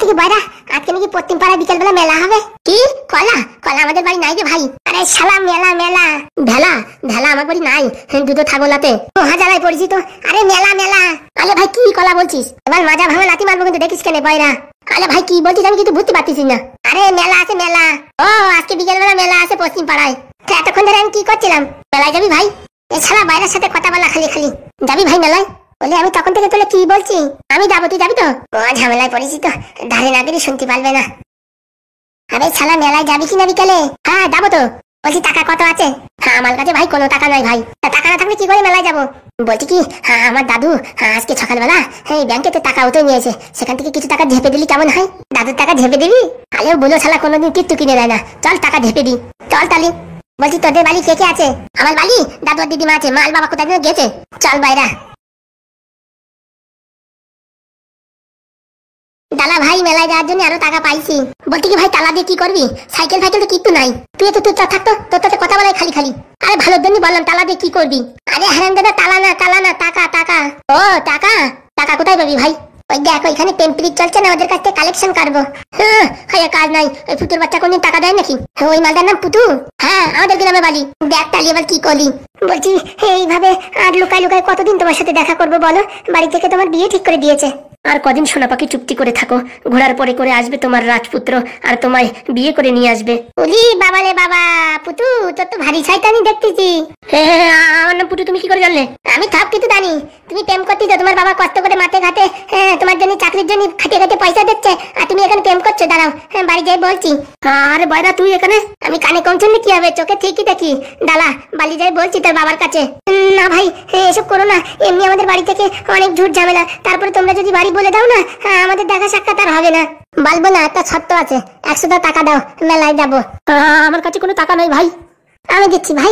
কি বাইরা আজকে নাকি পশ্চিম পাড়ায় বিকেল বেলা মেলা হবে? কি কলা? কলা আমাদের বাড়ি নাই রে ভাই। আরে শালা মেলা মেলা ভেলা ভেলা আমার বাড়ি নাই, দুটো ছাগলাতে মহাজালায় পড়েছি তো। আরে মেলা মেলা। আরে ভাই কি কলা বলছিস? এবার মাজা ভাঙা লাথি মারবো কিন্তু, দেখিস কেন বাইরা? আরে ভাই কি বলছিস আমি কিন্তু বুঝতে পারতেছি না। আরে মেলা আছে মেলা। ও আজকে বিকেল বেলা মেলা আছে পশ্চিম পাড়ায়। এতক্ষণ ধরে আমি কি করছিলাম? মেলায় যাবি ভাই? এ শালা বাইরের সাথে কথা বলা খালি খালি। যাবি ভাই মেলায়? বলে আমি তখন থেকে তোলে কি বলছি? আমি যাবো, তুই যাবি তো? ও ঝামেলায় পড়েছি তো, ধারে না গেলে শুনতে পারবে না। আরে শালা মেলায় যাবি কিনা বিকালে? হ্যাঁ যাবো তো। বলছি টাকা কত আছে? হ্যাঁ আমার কাছে ভাই কোনো টাকা নাই ভাই। টাকা না থাকলে কি করে মেলায় যাবো? বলছি কি, হ্যাঁ আমার দাদু আজকে সকালবেলা এই ব্যাংকেতে টাকা উঠে নিয়েছে, সেখান থেকে কিছু টাকা ঝেপে দিলি কেমন হয়? দাদুর টাকা ঝেপে দিবি? আলেও বলো শালা কোনোদিন কিচ্ছু কিনে দেয় না। চল টাকা ঝেপে দি, চল তালি। বলছি তোদের বাড়ি কে কে আছে? আমার বাড়ি দাদু আর দিদিমা আছে, মাল বাবা কোথায় গেছে। চল বাইরা। দালা ভাই মেলায় যাওয়ার জন্য আরো টাকা পাইছি। বলতে কি ভাই তালা দিয়ে কি করবি? সাইকেল ফাইকেল তো কিচ্ছু নাই। তুই তো থাকতো তোর সাথে কথা বলাই খালি খালি। আরে ভালোর জন্য বললাম তালা দিয়ে কি করবি? আরে হারাম দাদা তালা না টাকা টাকা। ও টাকা? টাকা কোথায় পাবি ভাই? ওই দেখ ওইখানে টেম্পলিক চলছে না, ওদের কাছ থেকে কালেকশন করবো। হ্যাঁ কাজ নাই। ওই পুতুর বাচ্চা কোনদিন টাকা দেয় নাকি? ওই মালটার নাম পুতু। হ্যাঁ আমাদের গ্রামে বাড়ি। দেখ তালি এবার কি করলি? বলছি এইভাবে আর লুকায় লুকায় কতদিন তোমার সাথে দেখা করবো বলো? বাড়ি থেকে তোমার বিয়ে ঠিক করে দিয়েছে। আর কদিন সোনা পাখি চুপটি করে থাকো, ঘোড়ার পরে করে আসবে তোমার রাজপুত্র আর তোমায় বিয়ে করে নিয়ে আসবে। বলি বাবা রে বাবা, পুতু তোর তো ভারী শয়তানি দেখতেছি। আমার নাম পুতু তুমি কি করে জানলে? আমি সব কিছু জানি। তুমি প্রেম করতেছো, তোমার বাবা কষ্ট করে মাঠে ঘাটে তোমার জন্য চাকরির জন্য খাটিয়ে খাটিয়ে পয়সা দিচ্ছে, আর তুমি এখানে প্রেম করছো। দাঁড়াও বাড়ি যাই বলছি। আরে বয়রা তুই এখানে? আমি কানে কম শুনলে কি হবে, চোখে ঠিকই দেখি। দাঁড়া বাড়ি যাই বলছি তোর বাবার কাছে। না ভাই এসব করো না, এমনি আমাদের বাড়ি থেকে অনেক ঝুট ঝামেলা। তারপরে তোমরা যদি বাড়ি বলে দাও না, আমাদের দেখা সাক্ষাৎ আর হবে না। বলবো না, একটা শর্ত আছে। 100 টাকা দাও, মেলায় যাবো। আমার কাছে কোনো টাকা নাই ভাই। আমি দিচ্ছি ভাই,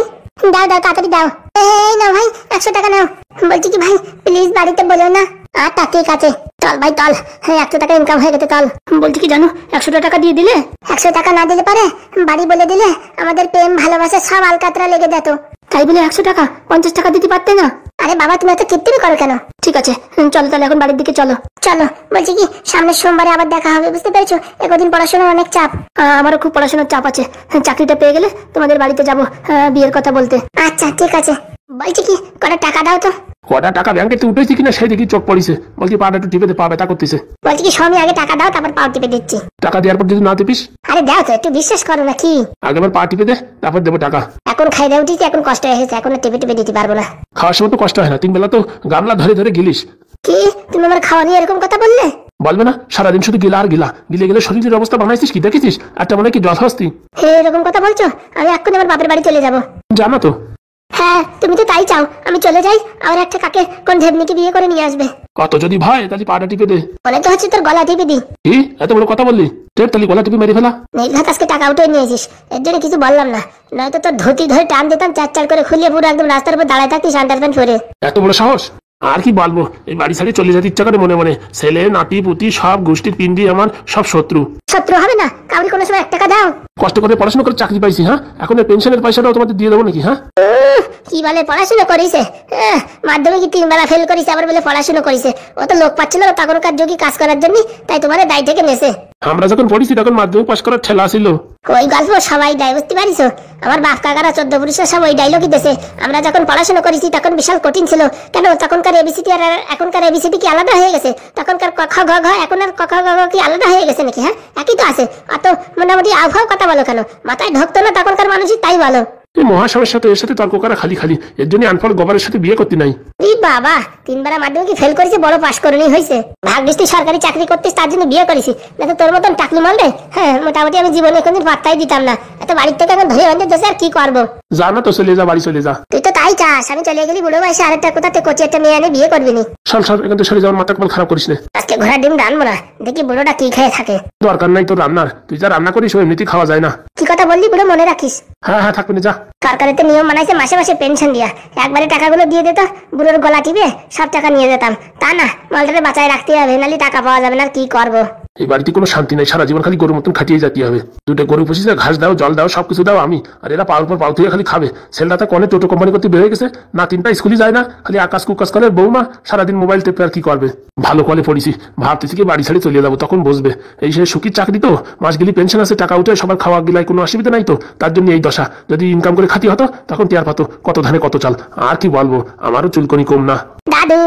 দাও দাও তাড়াতাড়ি দাও। এই নাও ভাই 100 টাকা নাও। বলছি কি ভাই প্লিজ বাড়িতে বলো না। আচ্ছা ঠিক আছে, চল ভাই চল। 100 টাকা ইনকাম হয়ে গেছে, চল। বলছি কি জানো, 100 টাকা দিয়ে দিলে 100 টাকা না দিলে পারে বাড়ি বলে দিলে আমাদের প্রেম ভালোবাসা সব আলকাতরা লেগে যেত। তাই বলে 100 টাকা 50 টাকা দিতে পারতে না? আরে বাবা তুমি এত কিপ্টিমি করো কেন? ঠিক আছে চলো তাহলে এখন বাড়ির দিকে চলো। চলো। বলছি কি সামনের সোমবারে আবার দেখা হবে, বুঝতে পেরেছো? একদিন পড়াশোনার অনেক চাপ। আমারও খুব পড়াশোনার চাপ আছে। চাকরিটা পেয়ে গেলে তোমাদের বাড়িতে যাবো বিয়ের কথা বলতে। আচ্ছা ঠিক আছে। বলছি কি কটা টাকা দাও তো। কটা টাকা ব্যাংকে উঠেছি কিনা সেই দেখি চোখ পড়িছে। বলছি পাটা একটু টিপে পা ব্যথা করতেছে। বলছি কি স্বামী আগে টাকা দাও, তারপর পা টিপে দিচ্ছি। টাকা দেওয়ার পর যদি না টিপিস? আরে দাও তো, একটু বিশ্বাস করো না কি? আগে পা টিপে দে, তারপর দেবো টাকা। এখন খাই দিয়ে উঠেছি, এখন কষ্ট হয়েছে, এখন টিপে টিপে দিতে পারবো না। খাওয়ার সময় তো কষ্ট হয় না, 3 বেলা তো গামলা ধরে ধরে গিলিস। কি তুমি আমার খাওয়া নিয়ে এরকম কথা বললে? বলবে না সারাদিন শুধু গিলা আর গিলা, গিলে গেলে শরীরের অবস্থা বানাইছিস কি দেখেছিস? একটা মনে কি জলহস্তি। এরকম কথা বলছো? আমি এখন আমার বাপের বাড়ি চলে যাবো। জানো তো? হ্যাঁ তুমি তো তাই চাও আমি চলে যাই, আর একটা কাকে কোন ঢেবনিকে বিয়ে করে নিয়ে আসবে। কত যদি ভয় তাহলে পাটা টিপে দে। মনে তো হচ্ছে তোর গলা টিপে দি। কি এত বড় কথা বললি? তাহলে গলা টিপে মেরে ফেলা। নির্ঘাত আজকে টাকা উঠে নিয়েছিস, এর জন্য কিছু বললাম না, নয়তো তোর ধুতি ধরে টান দিতাম, চার করে খুলিয়ে পুরো একদম রাস্তার উপর দাঁড়ায় থাকতিস আন্ডারপ্যান্ট পরে। এত বড় সাহস! আর কি বলবো, এই বাড়ি ছাড়িয়ে চলে যেতে ইচ্ছা করে মনে মনে। ছেলে নাতি পুতি সব গোষ্ঠীর পিন্ডি আমার সব শত্রু। শত্রু হবে না? কাউরি কোনো সময় 1 টাকা দাও? কষ্ট করে পড়াশোনা করে চাকরি পাইছি, হ্যাঁ এখন এই পেনশনের পয়সাটাও তোমাদের দিয়ে দেবো নাকি? হ্যাঁ কি বলে পড়াশোনা করিছে? মাধ্যমিকে 3 বেলা ফেল করিছে, আবার বলে পড়াশোনা করিছে। ও তো লোক পাচ্ছিল না তখনকার যোগী কাজ করার জন্য, তাই তোমার দায় থেকে নেছে। আমরা যখন পড়েছি তখন মাধ্যমিক পাস করার ঠেলা ছিল। ওই গল্প সবাই দেয়, বুঝতে পারিস? আমার বাপ কাকারা 14 পুরুষের সব ওই ডায়লগই দেশে। আমরা যখন পড়াশোনা করেছি তখন বিশাল কঠিন ছিল। কেন তখনকার এবিসিডি আর এখনকার এবিসিডি কি আলাদা হয়ে গেছে? তখনকার ক খ গ ঘ এখন আর ক খ গ ঘ কি আলাদা হয়ে গেছে নাকি? হ্যাঁ একই তো আছে। অত মোটামুটি আবহাওয়া কথা বলো কেন? মাথায় ঢুকতো না তখনকার মানুষই, তাই বলো। এই মহাসমের সাথে এর সাথে তর্ক করা খালি খালি, এর জন্য আনফল গোবরের সাথে বিয়ে করতে নাই। বাবা 3 বেলা মাধ্যমিকে ফেল করেছে, বড় পাশ করে নি হয়েছে। ভাগ্যিস তুই সরকারি চাকরি করতিস, তার জন্য বিয়ে করেছি, না তো তোর মতন টাকলি মাল রে। হ্যাঁ মোটামুটি আমি জীবনে কোনদিন পাত্তাই দিতাম না। এত বাড়ির থেকে এখন ধরে বাঁধতে যাচ্ছে, আর কি করবো? যা না তো চলে যা, বাড়ি চলে যা। তুই তো তাই চাস, আমি চলে গেলি বুড়ো বয়সে আরেকটা কোথাতে কচি একটা মেয়ে আনে বিয়ে করবি নি। সব এখান থেকে সরে যাওয়ার মাথা কপাল খারাপ করিস না। আজকে ঘোড়ার ডিম রানবো না, দেখি বুড়োটা কি খেয়ে থাকে। দরকার নাই তোর রান্নার, তুই যা রান্না করিস এমনিতেই খাওয়া যায় না। কি কথা বললি বুড়ো, মনে রাখিস। হ্যাঁ থাকবে না, যা। সরকারের তো নিয়ম বানাইছে মাসে মাসে পেনশন দিয়া, একবারে টাকাগুলো দিয়ে দিত, বুড়োর গলা টিপে সব টাকা নিয়ে যেতাম। তা না, মালটারে বাঁচায় রাখতে হবে, নাহলে টাকা পাওয়া যাবে না। আর কি করবো? এই বাড়িতে কোনো শান্তি নেই, সারা জীবন খালি গরুর মতন খাটিয়ে যেতে হবে। দুটো গরু পুষিছে, ঘাস দাও, জল দাও, সবকিছু দাও আমি, আর এরা পাওয়ার পর পাও থেকে খালি খাবে। ছেলেটা কনে টোটো কোম্পানি করতে বেরিয়ে গেছে, না তিনটা স্কুলে যায় না, খালি আকাশ কুকাশ করে। বৌমা সারাদিন মোবাইল টেপে আর কি করবে। ভালো কলে পড়িছি, ভাবতেছি কি বাড়ি ছেড়ে চলে যাবো, তখন বসবে। এই সে সুখীর চাকরি তো, মাস গেলি পেনশন আছে, টাকা উঠে সবার খাওয়া গেলায় কোনো অসুবিধা নাই তো, তার জন্য এই দশা। যদি ইনকাম করে খাতি হতো তখন টিয়ার পাতো কত ধানে কত চাল। আর কি বলবো, আমারও চুলকনি কম না। দাদু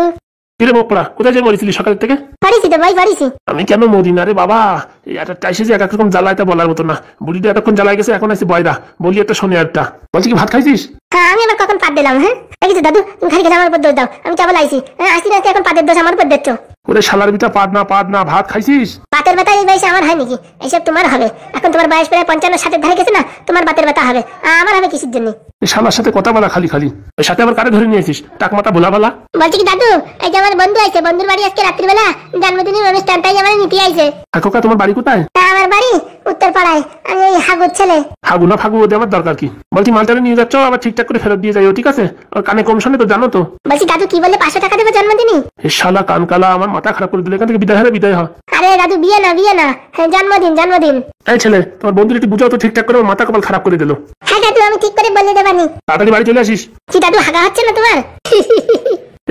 কিরে মুখ পড়া, কোথায় যে মরেছিলি সকালের থেকে? পারিছি তো ভাই, পারিছি। আমি কেন মরি না রে বাবা, এই একটা এসেছে এক এক রকম জ্বালাইতে বলার মতো না। বুড়িটা এতক্ষণ জ্বালাই গেছে, এখন আছে বয়রা। বলি একটা শোনে একটা, বলছি কি ভাত খাইছিস? হ্যাঁ আমি আবার কখন পাত দিলাম? হ্যাঁ দেখেছি দাদু, তুমি খালি আমার উপর দোষ দাও। আমি কেবল আইছি, আসছি না এখন পাতের দোষ আমার উপর দিচ্ছ। ওরে শালার বিটা, পাদ না, ভাত খাইছিস? বাতের ব্যথা এই বয়সে আমার হয় নাকি? এইসব তোমার হবে, এখন তোমার বয়স প্রায় 55-60 ধারে গেছে না, তোমার বাতের ব্যথা হবে, আমার হবে কিসের জন্য? এই শালার সাথে কথা বলা খালি খালি, ওই সাথে আবার কারে ধরে নিয়েছিস? টাক মাথা ভোলা বলা। বলছি কি দাদু, এই যে আমার বন্ধু আছে, বন্ধুর বাড়ি আজকে রাত্রিবেলা জন্মদিনের অনুষ্ঠান, তাই আমার নিতে আইছে। কাকা তোমার বাড়ি কোথায়? আমার বাড়ি উত্তর পাড়ায়, আমি ওই হাগুর ছেলে। হাগু না ফাগু ওদের আমার দরকার কি? বলছি মালটারে নিয়ে যাচ্ছ, আবার ঠিকঠাক করে ফেরত দিয়ে যাইও, ঠিক আছে? ওর কানে কম শোনে তো, জানো তো। বলছি দাদু কি বললে 500 টাকা দেবো জন্মদিনে? এই শালা কানকালা আমার মাথা খারাপ করে দিলে, এখান থেকে বিদায় হলে বিদায় হ। আরে দাদু বিয়ে না, হ্যাঁ, জন্মদিন। এই ছেলে, তোমার বন্ধুর একটু বুঝাও তো ঠিকঠাক করে, ওর মাথা কপাল খারাপ করে দিল। হ্যাঁ দাদু আমি ঠিক করে বলে দেবানি। তাড়াতাড়ি বাড়ি চলে আসিস। কি দাদু হাগা হচ্ছে না তোমার?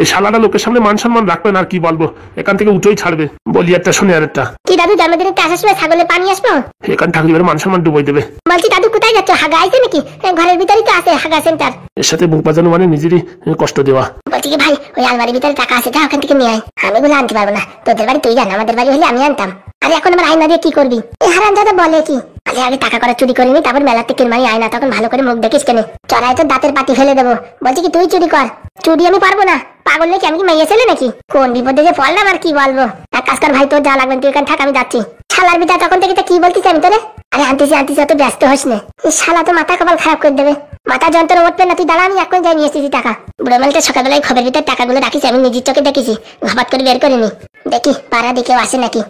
এই শালাটা লোকের সামনে মান সম্মান রাখবে না, আর কি বলবো, এখান থেকে উঠেই ছাড়বে। বলি একটা শোনে আর একটা। কি দাদু জন্মদিনে আসার সময় ছাগলে পানি আসবো? এখান থাকলে এবার মান সম্মান ডুবাই দেবে। বলছি দাদু কোথায় যাচ্ছ? হাগা আইছে নাকি? ঘরের ভিতরেই তো আছে হাগা সেন্টার। এর সাথে মুখ বাজানো মানে নিজেরই কষ্ট দেওয়া। বলছি কি ভাই, ওই আলমারির ভিতরে টাকা আছে, যা ওখান থেকে নিয়ে আয়। আমি গুলো আনতে পারবো না, তোদের বাড়ি তুই জান, আমাদের বাড়ি হলে আমি আনতাম। আরে এখন আমার আয়না দিয়ে কি করবি? এই হারাম দাদা বলে কি, আগে টাকা করে চুরি করে নি, তারপর মেলা থেকে মারি আয়না, তখন ভালো করে মুখ দেখিস কেন? চড়াই তো দাঁতের পাটি ফেলে দেবো। বলছি কি তুই চুরি কর। চুরি আমি পারবো না, পাগল নাকি? আমি কি মাইয়া ছেলে নাকি? কোন বিপদে যে পড়লাম আর কি বলবো। এক কাজ কর ভাই, তোর যা লাগবে তুই এখানে থাক, আমি যাচ্ছি। শালার বিটা তখন থেকে কি বলতিস আমি তোরে? আরে আনতেছি অত ব্যস্ত হস না, এই শালা তো মাথা কপাল খারাপ করে দেবে। মাথা যন্ত্রণা উঠবে না, তুই দাঁড়া, আমি এখন যাই নিয়ে এসেছি টাকা। বুড়ো মেলটা সকালবেলায় খবরের ভিতরে টাকাগুলো রাখিস, আমি নিজের চোখে দেখেছি, ঘাপাত করে বের করিনি। দেখি পাড়া দিকেও আসে নাকি।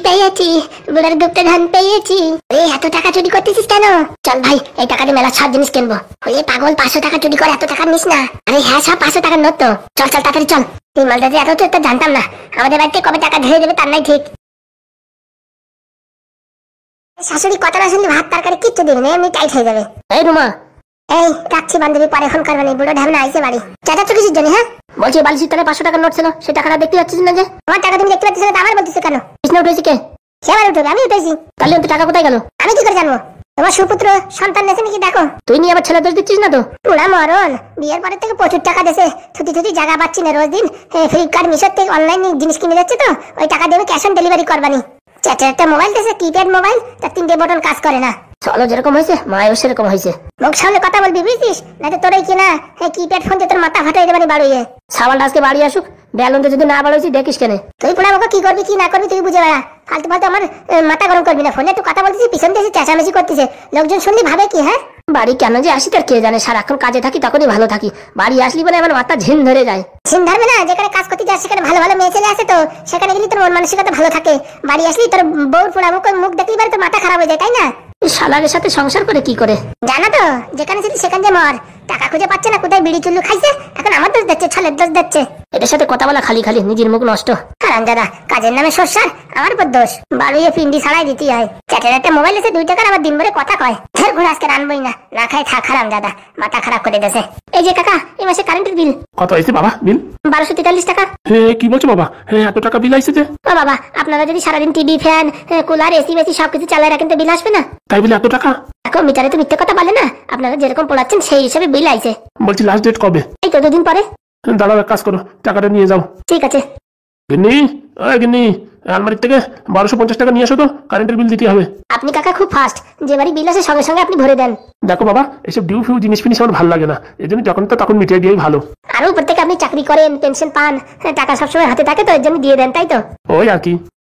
পেয়েছি বুড়ার গুপ্ত ধান পেয়েছি। এই এত টাকা চুরি করতেছিস কেন? চল ভাই, এই টাকা দিয়ে মেলা সব জিনিস কিনবো। হলে পাগল, 500 টাকা চুরি করে এত টাকা নিস না। আরে হ্যাঁ, সব 500 টাকার নোট তো। চল তাড়াতাড়ি চল। এই মালটা যে এত তো জানতাম না, আমাদের বাড়িতে কবে টাকা ধরে দেবে তার নাই ঠিক। শাশুড়ি কথা না শুনলে ভাত তরকারি কিচ্ছু দিবি না, এমনি টাইট হয়ে যাবে। এই রুমা, এই রাখছি বান্ধবী, পরে ফোন করবে না। বুড়ো ঢামনা আইসে বাড়ি। চাচা তো কিছুর জন্য? হ্যাঁ বলছি বালিশের তলায় 500 টাকার নোট ছিল, সেই টাকাটা দেখতে পাচ্ছিস না যে? আমার টাকা তুমি দেখতে পাচ্ছিস না, আমার বলতেছো কেন? বিছনা উঠেছি কে? সে আবার উঠবে, আমি উঠেছি। তাহলে তো টাকা কোথায় গেল? আমি কি করে জানবো? তোমার সুপুত্র সন্তান নেছে নাকি দেখো। তুই নিয়ে আবার ছেলে দোষ দিচ্ছিস না তো? পুরা মরণ, বিয়ের পরে থেকে প্রচুর টাকা দেশে থুতি জায়গা পাচ্ছি না। রোজ দিন ফ্লিপকার্ট মিশোর থেকে অনলাইন জিনিস কিনে যাচ্ছে, তো ওই টাকা দিয়ে ক্যাশ অন ডেলিভারি করবানি। চাচার একটা মোবাইল দিয়েছে, কিপ্যাড মোবাইল, তার 3টে বটন কাজ করে না। চলো যেরকম হয়েছে মায়ও সেরকম হয়েছে। মুখ সামনে কথা বলবি বুঝছিস, না তো তোরাই কিনা কিপ্যাড ফোন দিয়ে তোর মাথা ফাটাই দেবানি বাড়িয়ে। সাবানটা আজকে বাড়ি আসুক, ব্যালুন যদি না বাড়াইছি দেখিস কেন? তুই পুরা আমাকে কি করবি কি না করবি তুই বুঝে বেড়া। ফালতু আমার মাথা গরম করবি না। ফোনে একটু কথা বলতেছি, পিছন দিয়ে চেঁচামেচি করতেছে, লোকজন শুনলি ভাবে কি? হ্যাঁ বাড়ি কেন যে আসি তার কে জানে, সারাক্ষণ কাজে থাকি তখনই ভালো থাকি, বাড়ি আসলি বলে আমার মাথা ঝিন ধরে যায়। ঝিন ধরবে না, যেখানে কাজ করতে যাস সেখানে ভালো মেয়ে ছেলে আছে, তো সেখানে গেলে তোর মন মানসিকতা ভালো থাকে। বাড়ি আসলি তোর বউর পুরা মুখ দেখলি পারে তোর মাথা খারাপ হয়ে যায়, তাই না? শালারের সাথে সংসার করে কি করে জানা তো, যেখানে ছিলি সেখানে যে মর। টাকা খুঁজে পাচ্ছে না, কোথায় বিড়ি চুল্লু খাইছে, এখন আমার দোষ দিচ্ছে, ছালের দোষ দিচ্ছে। এটার সাথে কথা বলা খালি নিজের মুখ নষ্ট। কারণ দাদা কাজের নামে সর্ষার, আমার উপর দোষ। বাড়িয়ে পিন্ডি ছাড়াই দিতে হয়। চ্যাটের একটা মোবাইল আছে 2 টাকার, আবার দিন ভরে কথা কয়। ধর ঘুরে আজকে রানবই না, না খাই থাক। হারাম দাদা মাথা খারাপ করে দিয়েছে। এই যে কাকা, এই মাসে কারেন্টের বিল কত হয়েছে বাবা? বিল 1243 টাকা। কি বলছো বাবা? এত টাকা বিল আইছে যে? ও বাবা, আপনারা যদি সারাদিন TV, fan, cooler, AC Messi সবকিছু চালায় রাখেন তো বিল আসবে না? তাই বলে এত টাকা? এখন মিটারে তো মিথ্যে কথা বলে না, আপনারা যেরকম পোড়াচ্ছেন সেই হিসাবে বিল আইছে। বলছি লাস্ট ডেট কবে? এই তো 2 দিন পরে। দাঁড়াও, এক কাজ করো, টাকাটা নিয়ে যাও। ঠিক আছে। গিন্নি, গিন্নি, আলমারির থেকে 1250 টাকা নিয়ে আসো তো, কারেন্টের বিল দিতে হবে। আপনি কাকা খুব ফাস্ট, যে বাড়ি বিল আসে সঙ্গে সঙ্গে আপনি ভরে দেন। দেখো বাবা, এসব ডিউ ফিউ জিনিস ফিনিস আমার ভালো লাগে না, এই জন্য যখন তো তখন মিটিয়ে দিয়েই ভালো। আর উপর থেকে আপনি চাকরি করেন, পেনশন পান, টাকা সবসময় হাতে থাকে, তো এর জন্য দিয়ে দেন, তাই তো? ওই আর কি।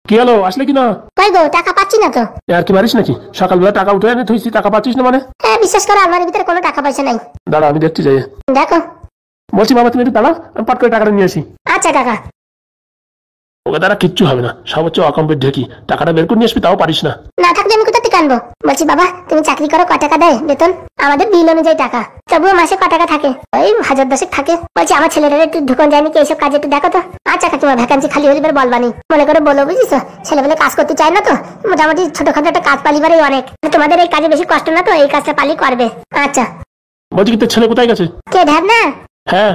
কি হলো, আসলে কি না? কই গো, টাকা পাচ্ছি না তো। আর কি মারিস নাকি? সকালবেলা টাকা উঠে এনে থইছি, টাকা পাচ্ছিস না মানে? হ্যাঁ বিশ্বাস করো, আলমারির ভিতরে কোনো টাকা পয়সা নাই। দাঁড়া আমি দেখতে যাই। দেখো। বলছি বাবা তুমি একটু দাঁড়াও, আমি পাট করে টাকাটা নিয়ে আসি। আচ্ছা কাকা। ওকে দ্বারা কিচ্ছু হবে না, সব হচ্ছে অকম্পের ঢেকি। টাকাটা বের করে নিয়ে আসবি, তাও পারিস না। না থাকলে আমি কোথা থেকে আনবো? বলছি বাবা তুমি চাকরি করো, ক টাকা দেয় বেতন? আমাদের বিল অনুযায়ী টাকা, তবুও মাসে ক টাকা থাকে? ওই 1000-10 থাকে। বলছি আমার ছেলেরা একটু ঢুকন যায়নি কি এইসব কাজে, একটু দেখো তো। আচ্ছা কাকিমা ভ্যাকান্সি খালি হলে এবার বলবানি, মনে করে বলো, বুঝিস? ছেলেবেলে কাজ করতে চায় না তো, মোটামুটি ছোটখাটো একটা কাজ পালিবারই অনেক। তোমাদের এই কাজে বেশি কষ্ট না তো, এই কাজটা পালি করবে। আচ্ছা বলছি কি তোর ছেলে কোথায় গেছে? কে ধ্যান না? হ্যাঁ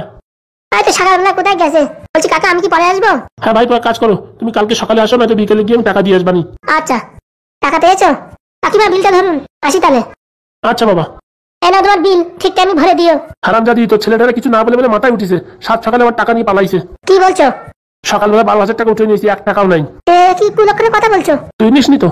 হয়তো সকালবেলা কোথায় গেছে। বলছি কাকা আমি কি পরে আসবো? হ্যাঁ ভাই, কাজ করো, তুমি কালকে সকালে আসো, না তো বিকেলে গিয়ে আমি টাকা দিয়ে আসবানি। আচ্ছা টাকা পেয়েছো? কাকিমা বিলটা ধরুন, আসি তাহলে। আচ্ছা বাবা। এই নাও তোমার বিল, ঠিক টাইমে ভরে দিও। হারামজাদি, তোর ছেলেটারা কিছু না বলে বলে মাথায় উঠিছে, সাত সকালে আবার টাকা নিয়ে পালাইছে। কি বলছো? সকালবেলা 12,000 টাকা উঠে নিয়েছি, 1 টাকাও নাই। কি কুলক্ষণের কথা বলছো? তুই নিসনি তো?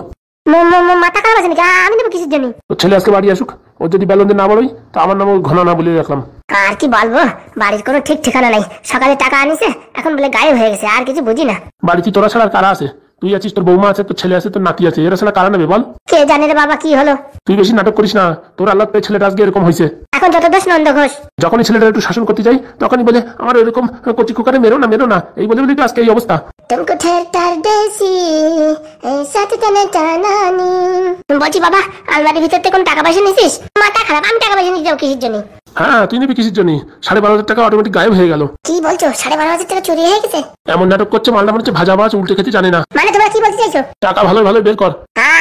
মাথা খারাপ আছে নাকি? আমি নেবো কিসের জন্য? তোর ছেলে আজকে বাড়ি আসুক, ও যদি বেলন্দে না বলোই তো আমার নাম ঘন না বলে রাখলাম। আর কি বলবো, বাড়ির কোনো ঠিক ঠিকানা নাই। সকালে টাকা আনিছে, এখন বলে গায়েব হয়ে গেছে, আর কিছু বুঝি না। বাড়িতে তোরা ছাড়া আর কারা আছে? তুই আছিস, তোর বৌমা আছে, তোর ছেলে আছে, তোর নাতি আছে, এরা ছাড়া কারা নেবে বল? কে জানে রে বাবা কি হলো। তুই বেশি নাটক করিস না, তোর আল্লাহ পেয়ে ছেলেটা আজকে এরকম হয়েছে। এখন যত দোষ নন্দ ঘোষ। যখনই ছেলেটা একটু শাসন করতে যাই তখনই বলে আমার এরকম কচি কুকারে মেরো না মেরো না, এই বলে বলে তো আজকে এই অবস্থা। तुमको ठहरता देसी সাথ টেনে টানানি। বলছি বাবা আলমারির ভিতর থেকে কোন টাকা পয়সা নিছিস? মাথা খারাপ, আমি টাকা পয়সা নিয়ে যাবো কিসের জন্য? হ্যাঁ তুই নিবি কিসের জন্য? 12,500 টাকা অটোমেটিক গায়েব হয়ে গেল। কি বলছো? 12,500 টাকা চুরি হয়ে গেছে? এমন নাটক করছে, মালটা মনে হচ্ছে ভাজা মাছ উল্টে খেতে জানে না। মানে তোমরা কি বলতে চাইছো? টাকা ভালো ভালো বের কর।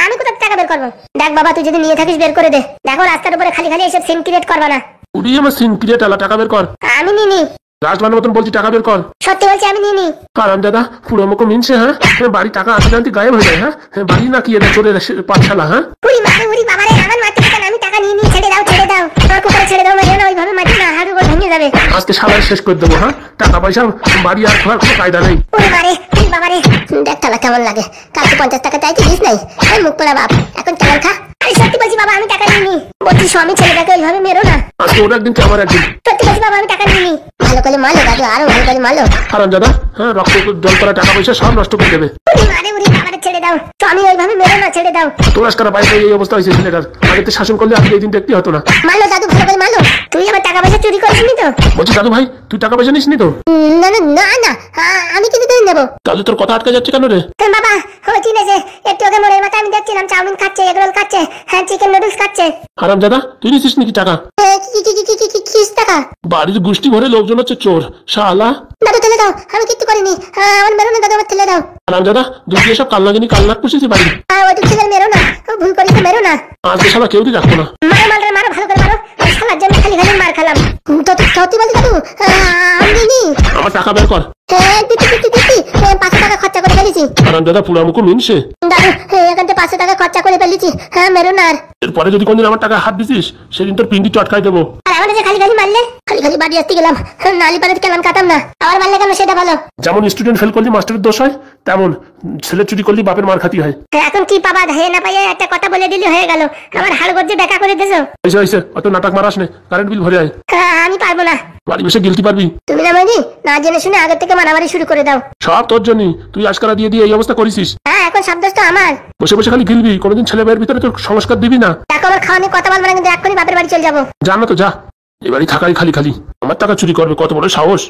আমি কোথা থেকে টাকা বের করবো? দেখ বাবা তুই যদি নিয়ে থাকিস বের করে দে। দেখো রাস্তার উপরে খালি খালি এসব সিন ক্রিয়েট করবা না। উড়িয়ে আমার সিন ক্রিয়েট আলা, টাকা বের কর। আমি নিনি। রাজমানের মতন বলছি, টাকা বের কর। সত্যি বলছি আমি নিনি। কারণ দাদা পুরো মুখো মিনছে। হ্যাঁ বাড়ি টাকা আসতে জানতে গায়েব হয়ে যায়। হ্যাঁ বাড়ি না কি এটা চলে পাঠশালা? হ্যাঁ উড়ি মারে উড়ি বাবারে, আমার মারতে কেন? আমি টাকা নিয়ে নিয়ে ছেড়ে দাও ছেড়ে দাও, আমার কুকুরে ছেড়ে দাও, মেরে না ওইভাবে মারছি না, হাড় উপর ভেঙে যাবে। আজকে সালাই শেষ করে দেবো। হ্যাঁ টাকা পয়সা বাড়ি আর খোলার কোনো কায়দা নেই। উড়ি মারে উড়ি বাবারে। দেখ তালা কেমন লাগে, কালকে 50 টাকা চাইছি দিস নাই, এই মুখ পোড়া বাপ, এখন কেমন খা। আরে সত্যি বলছি বাবা আমি টাকা নিইনি। বলছি স্বামী ছেলেটাকে ওইভাবে মেরো না। আজকে ওর একদিন কি আমার একদিন। সত্যি বলছি বাবা আমি টাকা নিইনি। ভালো করে মারলো দাদু, আরো ভালো করে মারলো। কারণ দাদা হ্যাঁ রক্ত জল করা টাকা পয়সা সব নষ্ট করে দেবে। উড়ি মারে উড়ি বাবারে ছেড়ে দাও, স্বামী ওইভাবে মেরো না, ছেড়ে দাও। তোর আজকাল বাইরে এই অবস্থা হয়েছে ছেলেটার, আগে তো শাসন করলে আজকে এই দিন দেখতে হতো না। মারলো দাদু, ভালো করে মারলো। তুই আমার টাকা পয়সা চুরি করিসনি তো? বলছি দাদু ভাই তুই টাকা পয়সা নিসনি তো? না না না না, আমি কিন্তু তুই নেবো। তাহলে তোর কথা আটকে যাচ্ছে কেন রে? তোর বাবা ও চিনেছে, একটু আগে মোড়ের মাথায় আমি দেখছিলাম চাউমিন খাচ্ছে, এগরোল খাচ্ছে, হ্যাঁ চিকেন নুডলস খাচ্ছে। হারাম দাদা তুই নিছিস নাকি টাকা? কিস টাকা? বাড়ির গোষ্ঠী ভরে লোকজন হচ্ছে চোর শালা। দাদু তেলে দাও, আমি কিচ্ছু করিনি, আমার মেরো না দাদু, আমার তেলে দাও। হারাম দাদা দুই দিয়ে সব কালনাগিনি কালনাক পুষেছি বাড়ি। ওই দুঃখ ছেলে মেরো না, ভুল করিস মেরো না। আজকে শালা কেউ দিয়ে রাখবো না। মারো মারো মারো, ভালো করে মারো, শালার জন্য খালি খালি মার খেলাম। সত্যি বলছি দাদু আমি নিইনি। আমার টাকা বের কর। দিচ্ছি 500 টাকা খরচা করে ফেলেছি। হারাম দাদা পুরা মুখো মিনছে। দাদু এখান থেকে 500 টাকা খরচা করে ফেলেছি, হ্যাঁ মেরো না আর। এরপরে যদি কোনদিন আমার টাকা হাত দিছিস সেদিন তোর পিন্ডি চটকাই দেবো। আর আমাদের যে খালি খালি মারলে, খালি খালি বাড়ি আসতে গেলাম, নালি পাড়াতে কেলাম কাটাম না, আবার মারলে কেন সেটা ভালো। যেমন স্টুডেন্ট ফেল করলি মাস্টারের দোষ হয়, তেমন ছেলে চুরি করলি বাপের মার খাতি হয়। এখন কি পাবা? হে না পাইয়া একটা কথা বলে দিলি হয়ে গেল, আমার হাড় গজ্জে দেখা করে দিছো। হয়েছে হয়েছে, অত নাটক মারাস নে, কারেন্ট বিল ভরে আয়। আমি পারবো না। বাড়ি বসে গিলতে পারবি? তুমি না মানি না জেনে শুনে আগের থেকে মারামারি শুরু করে দাও। সব তোর জন্যই, তুই আজকারা দিয়ে দিয়ে এই অবস্থা করেছিস। হ্যাঁ এখন সব দোষ তো আমার। বসে বসে খালি গিলবি, কোনোদিন ছেলে মেয়ের ভিতরে তোর সংস্কার দিবি না। দেখো আমার খাওয়া নিয়ে কথা বলবো না, কিন্তু এক্ষুনি বাপের বাড়ি চলে যাবো। যা না তো যা, এবারই থাকাই খালি খালি আমার টাকা চুরি করবে, কত বড় সাহস।